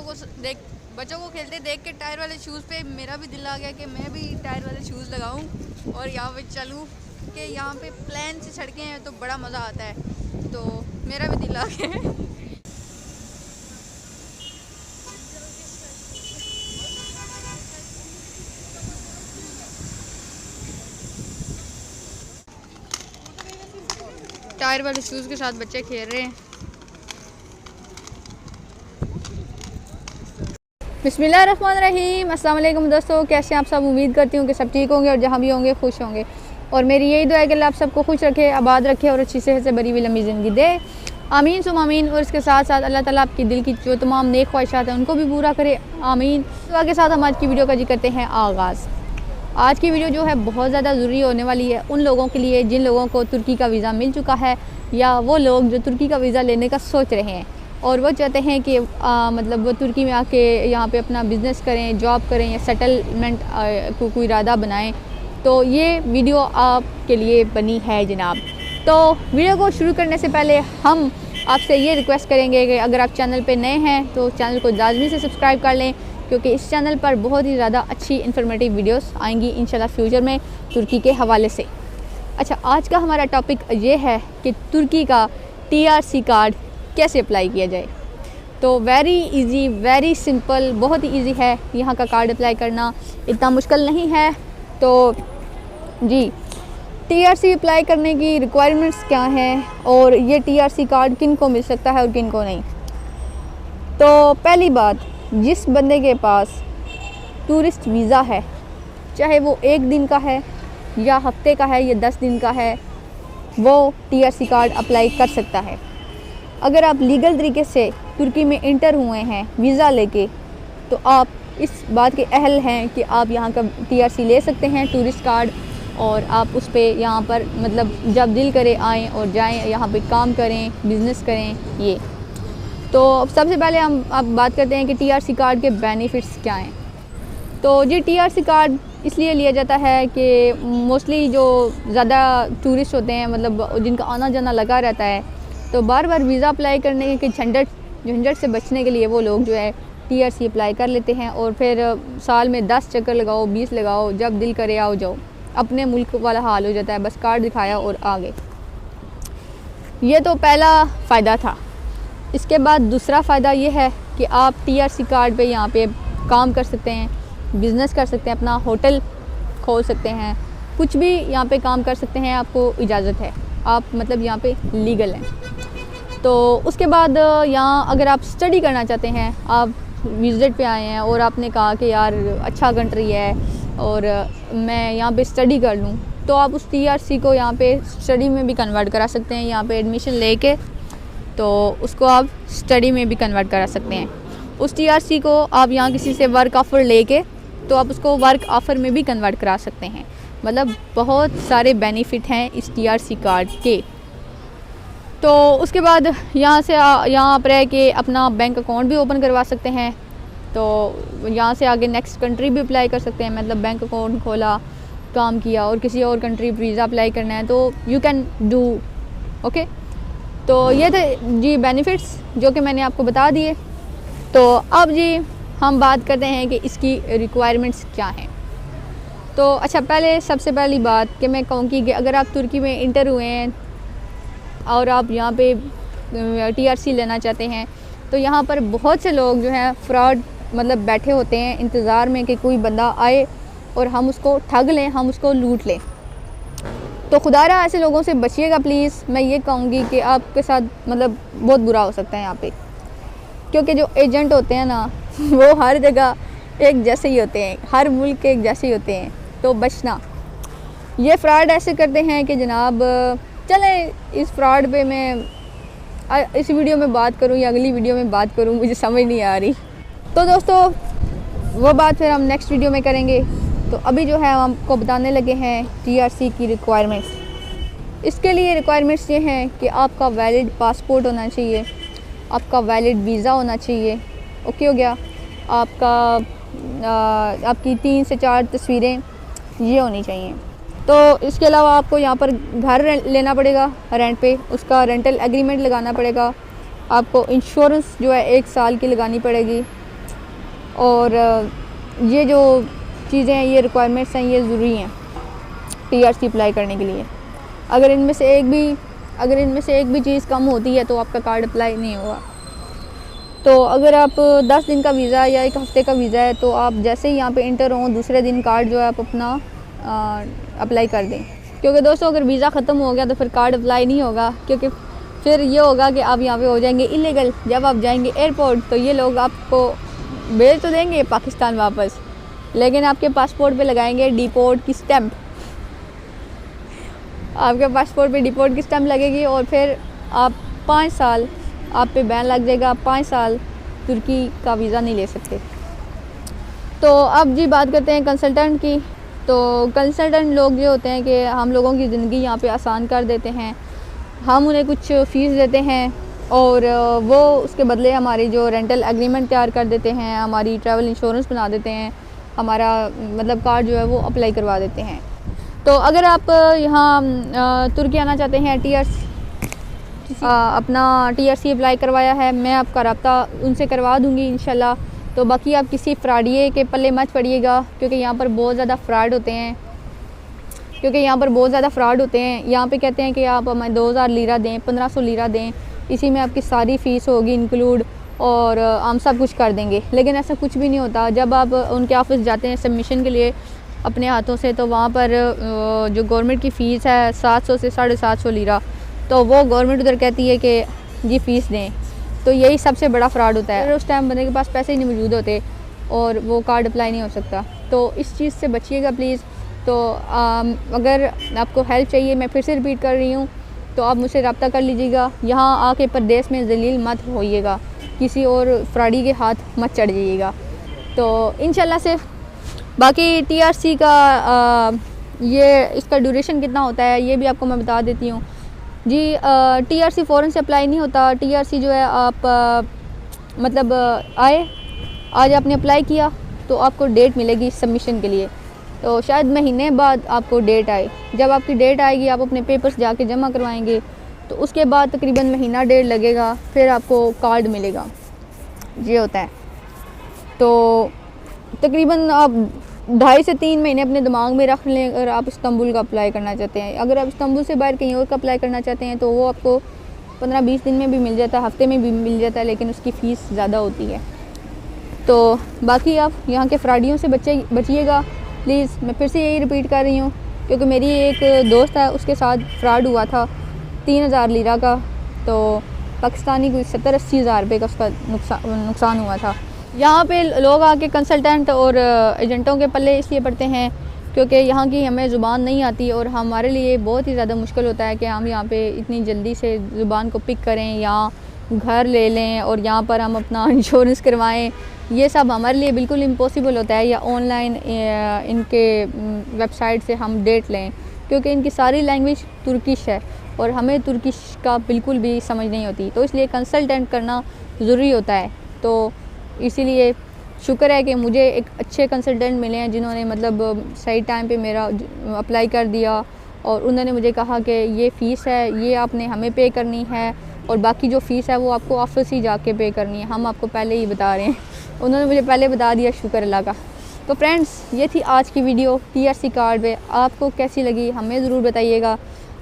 बच्चों को खेलते देख के टायर वाले शूज़ पे मेरा भी दिल आ गया कि मैं भी टायर वाले शूज़ लगाऊं और यहाँ पे चलूं कि यहाँ पे प्लेन से सड़कें हैं तो बड़ा मज़ा आता है, तो मेरा भी दिल आ गया है। टायर वाले शूज़ के साथ बच्चे खेल रहे हैं। बिस्मिल्लाहिर्रहमानिर्रहीम। अस्सलाम वालेकुम दोस्तों, कैसे हैं आप सब? उम्मीद करती हूँ कि सब ठीक होंगे और जहाँ भी होंगे खुश होंगे। और मेरी यही दुआ है कि अल्लाह आप सबको खुश रखे, आबाद रखे और अच्छी सेहत से भरी हुई लंबी ज़िंदगी दे। आमीन सुम आमीन। और इसके साथ साथ अल्लाह ताला आपकी दिल की जो तमाम नेक ख्वाहिशात हैं उनको भी पूरा करे, आमीन। दुआ के साथ हम आज की वीडियो का जी करते हैं आगाज़। आज की वीडियो जो है बहुत ज़्यादा ज़रूरी होने वाली है उन लोगों के लिए जिन लोगों को तुर्की का वीज़ा मिल चुका है, या वो लोग जो तुर्की का वीज़ा लेने का सोच रहे हैं और वो चाहते हैं कि मतलब वो तुर्की में आके यहाँ पे अपना बिज़नेस करें, जॉब करें या सेटलमेंट को कोई इरादा बनाएं। तो ये वीडियो आपके लिए बनी है जनाब। तो वीडियो को शुरू करने से पहले हम आपसे ये रिक्वेस्ट करेंगे कि अगर आप चैनल पे नए हैं तो चैनल को लाज़मी से सब्सक्राइब कर लें, क्योंकि इस चैनल पर बहुत ही ज़्यादा अच्छी इन्फॉर्मेटिव वीडियोस आएंगी इंशाल्लाह फ्यूचर में तुर्की के हवाले से। अच्छा, आज का हमारा टॉपिक ये है कि तुर्की का TRC कार्ड कैसे अप्लाई किया जाए। तो वेरी इजी, वेरी सिंपल, बहुत ही इजी है यहाँ का कार्ड अप्लाई करना, इतना मुश्किल नहीं है। तो जी, TRC अप्लाई करने की रिक्वायरमेंट्स क्या हैं और ये TRC कार्ड किन को मिल सकता है और किन को नहीं। तो पहली बात, जिस बंदे के पास टूरिस्ट वीज़ा है, चाहे वो 1 दिन का है या हफ्ते का है या 10 दिन का है, वो TRC कार्ड अप्लाई कर सकता है। अगर आप लीगल तरीके से तुर्की में इंटर हुए हैं वीज़ा लेके, तो आप इस बात के अहल हैं कि आप यहाँ का TRC ले सकते हैं, टूरिस्ट कार्ड, और आप उस पे यहाँ पर मतलब जब दिल करे आएँ और जाएँ, यहाँ पे काम करें, बिज़नेस करें। ये तो सबसे पहले हम अब बात करते हैं कि TRC कार्ड के बेनिफिट्स क्या हैं। तो ये TRC कार्ड इसलिए लिया जाता है कि मोस्टली जो ज़्यादा टूरिस्ट होते हैं, मतलब जिनका आना जाना लगा रहता है, तो बार बार वीज़ा अप्लाई करने के झंझट से बचने के लिए वो लोग जो है TRC अप्लाई कर लेते हैं और फिर साल में 10 चक्कर लगाओ, 20 लगाओ, जब दिल करे आओ जाओ। अपने मुल्क वाला हाल हो जाता है, बस कार्ड दिखाया और आ गए। ये तो पहला फ़ायदा था। इसके बाद दूसरा फ़ायदा ये है कि आप TRC कार्ड पे यहाँ पे काम कर सकते हैं, बिज़नेस कर सकते हैं, अपना होटल खोल सकते हैं, कुछ भी यहाँ पे काम कर सकते हैं, आपको इजाज़त है, आप मतलब यहाँ पे लीगल हैं। तो उसके बाद यहाँ अगर आप स्टडी करना चाहते हैं, आप विज़िट पे आए हैं और आपने कहा कि यार अच्छा कंट्री है और मैं यहाँ पे स्टडी कर लूँ, तो आप उस TRC को यहाँ पे स्टडी में भी कन्वर्ट करा सकते हैं। यहाँ पे एडमिशन लेके तो उसको आप स्टडी में भी कन्वर्ट करा सकते हैं। उस TRC को आप यहाँ किसी से वर्क ऑफ़र लेके तो आप उसको वर्क ऑफ़र में भी कन्वर्ट करा सकते हैं। मतलब बहुत सारे बेनिफिट हैं इस TRC कार्ड के। तो उसके बाद यहाँ आप रह के अपना बैंक अकाउंट भी ओपन करवा सकते हैं। तो यहाँ से आगे नेक्स्ट कंट्री भी अप्लाई कर सकते हैं, मतलब बैंक अकाउंट खोला, काम किया और किसी और कंट्री वीज़ा अप्लाई करना है तो यू कैन डू। ओके, तो ये थे जी बेनिफिट्स जो कि मैंने आपको बता दिए। तो अब जी हम बात करते हैं कि इसकी रिक्वायरमेंट्स क्या हैं। तो अच्छा, पहले सबसे पहली बात कि मैं कहूँगी कि अगर आप तुर्की में इंटर हुए हैं और आप यहाँ पे TRC लेना चाहते हैं, तो यहाँ पर बहुत से लोग जो हैं फ्रॉड मतलब बैठे होते हैं इंतज़ार में कि कोई बंदा आए और हम उसको ठग लें, हम उसको लूट लें। तो खुदारा ऐसे लोगों से बचिएगा प्लीज़। मैं ये कहूँगी कि आपके साथ मतलब बहुत बुरा हो सकता है यहाँ पे, क्योंकि जो एजेंट होते हैं ना वो हर जगह एक जैसे ही होते हैं, हर मुल्क के एक जैसे ही होते हैं। तो बचना, ये फ्रॉड ऐसे करते हैं कि जनाब, चलें इस फ्रॉड पे मैं इस वीडियो में बात करूं या अगली वीडियो में बात करूं, मुझे समझ नहीं आ रही। तो दोस्तों वो बात फिर हम नेक्स्ट वीडियो में करेंगे। तो अभी जो है हम आपको बताने लगे हैं TRC की रिक्वायरमेंट्स। इसके लिए रिक्वायरमेंट्स ये हैं कि आपका वैलिड पासपोर्ट होना चाहिए, आपका वैलिड वीज़ा होना चाहिए। ओके हो गया, आपकी 3 से 4 तस्वीरें ये होनी चाहिए। तो इसके अलावा आपको यहाँ पर घर लेना पड़ेगा रेंट पे, उसका रेंटल एग्रीमेंट लगाना पड़ेगा। आपको इंश्योरेंस जो है 1 साल की लगानी पड़ेगी। और ये जो चीज़ें हैं, ये रिक्वायरमेंट्स हैं, ये ज़रूरी हैं टीआरसी अप्लाई करने के लिए। अगर इनमें से एक भी चीज़ कम होती है तो आपका कार्ड अप्लाई नहीं होगा। तो अगर आप 10 दिन का वीज़ा या 1 हफ़्ते का वीज़ा है तो आप जैसे ही यहाँ पे इंटर हों दूसरे दिन कार्ड जो है आप अपना अप्लाई कर दें, क्योंकि दोस्तों अगर वीज़ा ख़त्म हो गया तो फिर कार्ड अप्लाई नहीं होगा, क्योंकि फिर ये होगा कि आप यहाँ पे हो जाएंगे इलीगल। जब आप जाएंगे एयरपोर्ट तो ये लोग आपको भेज तो देंगे पाकिस्तान वापस, लेकिन आपके पासपोर्ट पे लगाएंगे डिपोर्ट की स्टैम्प। आपके पासपोर्ट पे डिपोर्ट की स्टैम्प लगेगी और फिर आप 5 साल आप पे बैन लग जाएगा। 5 साल तुर्की का वीज़ा नहीं ले सकते। तो अब जी बात करते हैं कंसल्टेंट की। तो कंसल्टेंट लोग ये होते हैं कि हम लोगों की ज़िंदगी यहाँ पे आसान कर देते हैं। हम उन्हें कुछ फ़ीस देते हैं और वो उसके बदले हमारी जो रेंटल एग्रीमेंट तैयार कर देते हैं, हमारी ट्रैवल इंश्योरेंस बना देते हैं, हमारा मतलब कार्ड जो है वो अप्लाई करवा देते हैं। तो अगर आप यहाँ तुर्की आना चाहते हैं, अपना टीआरसी अप्लाई करवाया है, मैं आपका रब्ता उनसे करवा दूँगी इंशाल्लाह। तो बाकी आप किसी फ्रॉडिये के पल्ले मत पड़िएगा, क्योंकि यहाँ पर बहुत ज़्यादा फ्रॉड होते हैं। यहाँ पे कहते हैं कि आप हमें 2000 लीरा दें, 1500 लीरा दें, इसी में आपकी सारी फ़ीस होगी इंक्लूड और हम सब कुछ कर देंगे। लेकिन ऐसा कुछ भी नहीं होता। जब आप उनके ऑफिस जाते हैं सबमिशन के लिए अपने हाथों से, तो वहाँ पर जो गवर्नमेंट की फ़ीस है 700 से 750 लीरा, तो वो गवर्नमेंट उधर कहती है कि ये फ़ीस दें। तो यही सबसे बड़ा फ्रॉड होता है। उस टाइम बंदे के पास पैसे ही नहीं मौजूद होते और वो कार्ड अप्लाई नहीं हो सकता। तो इस चीज़ से बचिएगा प्लीज़। तो अगर आपको हेल्प चाहिए, मैं फिर से रिपीट कर रही हूँ, तो आप मुझसे रब्ता कर लीजिएगा। यहाँ आके परदेश में ज़लील मत होइएगा, किसी और फ्रॉडी के हाथ मत चढ़ जाइएगा। तो इंशाल्लाह से बाकी टीआरसी का ये इसका ड्यूरेशन कितना होता है ये भी आपको मैं बता देती हूँ जी। टीआरसी फ़ौरन से अप्लाई नहीं होता। टीआरसी जो है आप मतलब आज आपने अप्लाई किया तो आपको डेट मिलेगी सबमिशन के लिए, तो शायद महीने बाद आपको डेट आए। जब आपकी डेट आएगी आप अपने पेपर्स जाके जमा करवाएंगे, तो उसके बाद तकरीबन महीना डेढ़ लगेगा, फिर आपको कार्ड मिलेगा। ये होता है। तो तकरीबन आप 2.5 से 3 महीने अपने दिमाग में रख लें अगर आप इस्तांबुल का अप्लाई करना चाहते हैं। अगर आप इस्तांबुल से बाहर कहीं और का अप्लाई करना चाहते हैं तो वो आपको 15-20 दिन में भी मिल जाता है, हफ्ते में भी मिल जाता है, लेकिन उसकी फ़ीस ज़्यादा होती है। तो बाकी आप यहाँ के फ्रॉडियों से बचिएगा प्लीज़। मैं फिर से यही रिपीट कर रही हूँ, क्योंकि मेरी एक दोस्त है, उसके साथ फ्रॉड हुआ था 3000 लीरा का। तो पाकिस्तानी कोई 70-80 हज़ार रुपये का उसका नुकसान हुआ था। यहाँ पे लोग आके कंसल्टेंट और एजेंटों के पल्ले इसलिए पड़ते हैं क्योंकि यहाँ की हमें ज़ुबान नहीं आती और हमारे लिए बहुत ही ज़्यादा मुश्किल होता है कि हम यहाँ पे इतनी जल्दी से ज़ुबान को पिक करें या घर ले लें और यहाँ पर हम अपना इंश्योरेंस करवाएं। ये सब हमारे लिए बिल्कुल इम्पॉसिबल होता है। या ऑनलाइन इनके वेबसाइट से हम डेट लें, क्योंकि इनकी सारी लैंग्वेज तुर्किश है और हमें तुर्किश का बिल्कुल भी समझ नहीं होती। तो इसलिए कंसल्टेंट करना ज़रूरी होता है। तो इसीलिए शुक्र है कि मुझे एक अच्छे कंसल्टेंट मिले हैं जिन्होंने मतलब सही टाइम पे मेरा अप्लाई कर दिया और उन्होंने मुझे कहा कि ये फ़ीस है, ये आपने हमें पे करनी है और बाकी जो फ़ीस है वो आपको ऑफिस ही जाके पे करनी है, हम आपको पहले ही बता रहे हैं। उन्होंने मुझे पहले बता दिया, शुक्र अल्लाह का। तो फ्रेंड्स, ये थी आज की वीडियो टीआरसी कार्ड पे। आपको कैसी लगी हमें ज़रूर बताइएगा,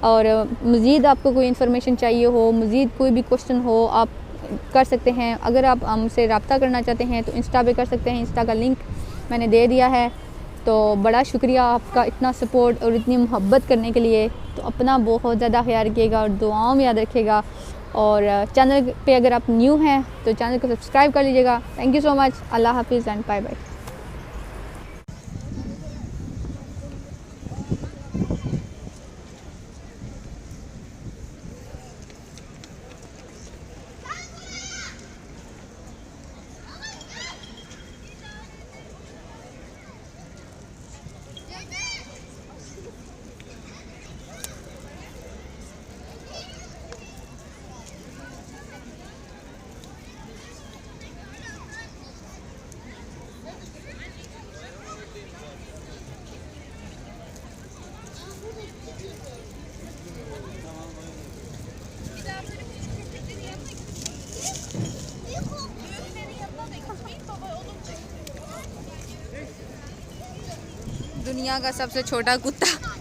और मज़ीद आपको कोई इन्फॉर्मेशन चाहिए हो, मज़ीद कोई भी क्वेश्चन हो, आप कर सकते हैं। अगर आप हमसे रब्ता करना चाहते हैं तो इंस्टा पे कर सकते हैं, इंस्टा का लिंक मैंने दे दिया है। तो बड़ा शुक्रिया आपका इतना सपोर्ट और इतनी मोहब्बत करने के लिए। तो अपना बहुत ज़्यादा ख्याल रखिएगा और दुआओं में याद रखिएगा। और चैनल पे अगर आप न्यू हैं तो चैनल को सब्सक्राइब कर लीजिएगा। Thank you so much. अल्लाह हाफिज़ एंड बाय बाय। दुनिया का सबसे छोटा कुत्ता।